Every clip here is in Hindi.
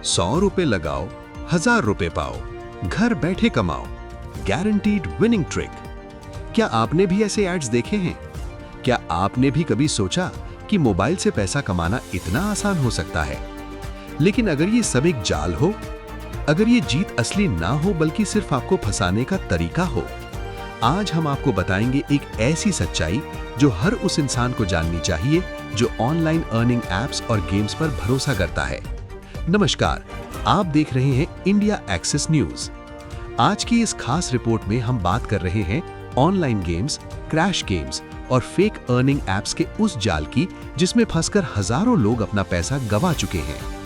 ₹100 लगाओ, ₹1000 पाओ, घर बैठे कमाओ, गारंटीड विनिंग ट्रिक। क्या आपने भी ऐसे एड्स देखे हैं? क्या आपने भी कभी सोचा कि मोबाइल से पैसा कमाना इतना आसान हो सकता है? लेकिन अगर ये सब एक जाल हो, अगर ये जीत असली ना हो बल्कि सिर्फ आपको फंसाने का तरीका हो, आज हम आपको बताएंगे एक ऐसी सच्चाई जो हर उस इंसान को जाननी चाहिए जो ऑनलाइन अर्निंग एप्स और गेम्स पर भरोसा करता है। नमस्कार, आप देख रहे हैं इंडिया एक्सेस न्यूज। आज की इस खास रिपोर्ट में हम बात कर रहे हैं ऑनलाइन गेम्स, क्रैश गेम्स और फेक अर्निंग एप्स के उस जाल की जिसमें फंसकर हजारों लोग अपना पैसा गंवा चुके हैं।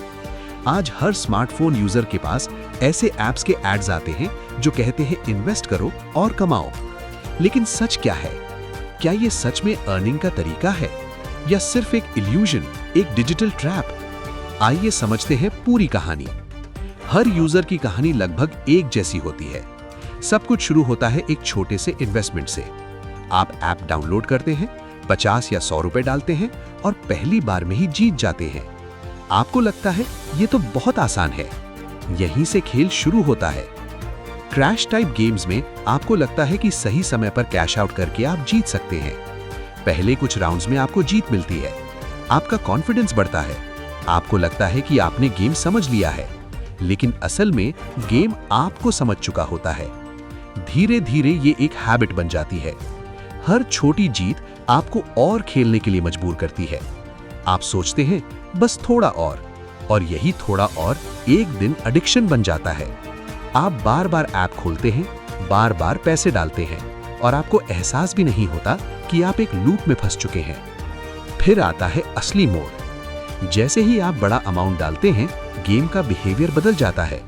आज हर स्मार्टफोन यूजर के पास ऐसे एप्स के एड्स आते हैं जो कहते हैं इन्वेस्ट करो और कमाओ। लेकिन सच क्या है? क्या ये सच में अर्निंग का तरीका है या सिर्फ एक इल्यूजन, एक डिजिटल ट्रैप? आइए समझते हैं पूरी कहानी। हर यूजर की कहानी लगभग एक जैसी होती है। सब कुछ शुरू होता है एक छोटे से इन्वेस्टमेंट से। आप ऐप डाउनलोड करते हैं, 50 या 100 रुपए डालते हैं और पहली बार में ही जीत जाते हैं। आपको लगता है ये तो बहुत आसान है। यहीं से खेल शुरू होता है। क्रैश टाइप गेम्स में आपको लगता है कि सही समय पर कैश आउट करके आप जीत सकते हैं। पहले कुछ राउंड्स में आपको जीत मिलती है, आपका कॉन्फिडेंस बढ़ता है, आपको लगता है कि आपने गेम समझ लिया है, लेकिन असल में गेम आपको समझ चुका होता है। धीरे धीरे ये एक हैबिट बन जाती है। हर छोटी जीत आपको और खेलने के लिए मजबूर करती है। आप सोचते हैं बस थोड़ा और यही थोड़ा और एक दिन एडिक्शन बन जाता है। आप बार बार ऐप खोलते हैं, बार बार पैसे डालते हैं और आपको एहसास भी नहीं होता कि आप एक लूप में फंस चुके हैं। फिर आता है असली मोड़। जैसे ही आप बड़ा अमाउंट डालते हैं, गेम का बिहेवियर बदल जाता है।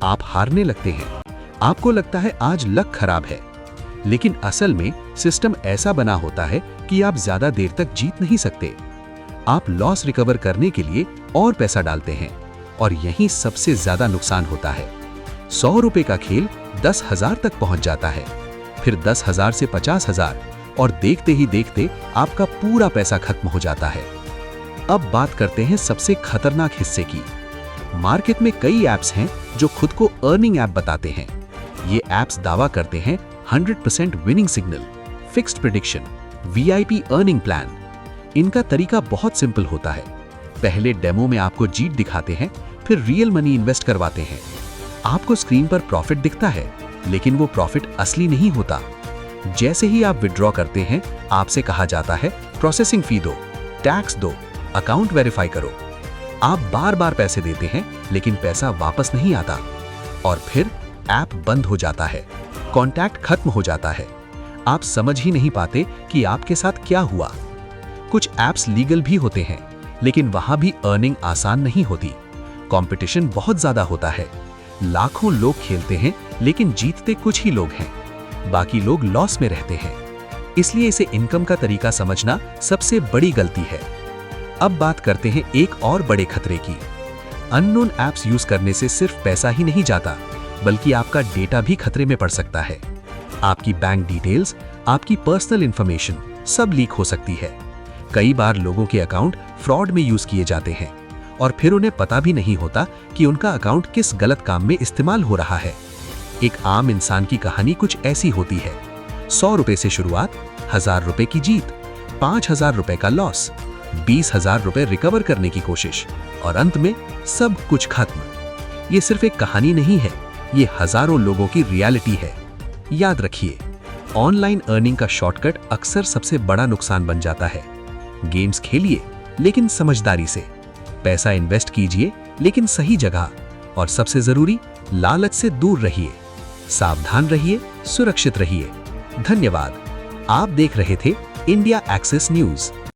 आप हारने लगते हैं। आपको लगता है आज लक खराब है, लेकिन असल में सिस्टम ऐसा बना होता है कि आप ज्यादा देर तक जीत नहीं सकते। आप लॉस रिकवर करने के लिए और पैसा डालते हैं और यहीं सबसे ज्यादा नुकसान होता है। 100 रुपए का खेल 10,000 तक पहुंच जाता है, फिर 10,000 से 50,000 और देखते ही देखते आपका पूरा पैसा खत्म हो जाता है। अब बात करते हैं सबसे खतरनाक हिस्से की। मार्केट में कई ऐप्स हैं जो खुद को अर्निंग ऐप बताते हैं। ये ऐप्स दावा करते हैं 100% winning signal, fixed prediction, VIP earning plan. इनका तरीका बहुत सिंपल होता है। पहले डेमो में आपको जीत दिखाते हैं, फिर रियल मनी इन्वेस्ट करवाते हैं। आपको स्क्रीन पर प्रॉफिट दिखता है, लेकिन वो प्रॉफिट असली नहीं होता। जैसे ही आप विड्रॉ करते हैं, आपसे कहा जाता है प्रोसेसिंग फी दो, टैक्स दो, अकाउंट वेरीफाई करो। आप बार बार पैसे देते हैं, लेकिन पैसा वापस नहीं आता और फिर ऐप बंद हो जाता है, कॉन्टैक्ट खत्म हो जाता है। आप समझ ही नहीं पाते कि आपके साथ क्या हुआ। कुछ ऐप्स लीगल भी होते हैं, लेकिन वहां भी अर्निंग आसान नहीं होती। कंपटीशन बहुत ज्यादा होता है। लाखों लोग खेलते हैं, लेकिन जीतते कुछ ही लोग हैं। बाकी लोग लॉस में रहते हैं। इसलिए इसे इनकम का तरीका समझना सबसे बड़ी गलती है। अब बात करते हैं एक और बड़े खतरे की। अननोन ऐप्स यूज करने से सिर्फ पैसा ही नहीं जाता, बल्कि आपका डेटा भी खतरे में पड़ सकता है। आपकी बैंक डिटेल्स, आपकी पर्सनल इंफॉर्मेशन सब लीक हो सकती है। कई बार लोगों के अकाउंट फ्रॉड में यूज किए जाते हैं और फिर उन्हें पता भी नहीं होता कि उनका अकाउंट किस गलत काम में इस्तेमाल हो रहा है। एक आम इंसान की कहानी कुछ ऐसी होती है। 100 रुपए से शुरुआत, 1000 रुपए की जीत, 5000 रुपए का लॉस, 20,000 रुपए रिकवर करने की कोशिश और अंत में सब कुछ खत्म। ये सिर्फ एक कहानी नहीं है, ये हजारों लोगों की रियलिटी है। याद रखिए, ऑनलाइन अर्निंग का शॉर्टकट अक्सर सबसे बड़ा नुकसान बन जाता है। गेम्स खेलिए, लेकिन समझदारी से। पैसा इन्वेस्ट कीजिए, लेकिन सही जगह। और सबसे जरूरी, लालच से दूर रहिए। सावधान रहिए, सुरक्षित रहिए। धन्यवाद। आप देख रहे थे इंडिया एक्सेस न्यूज।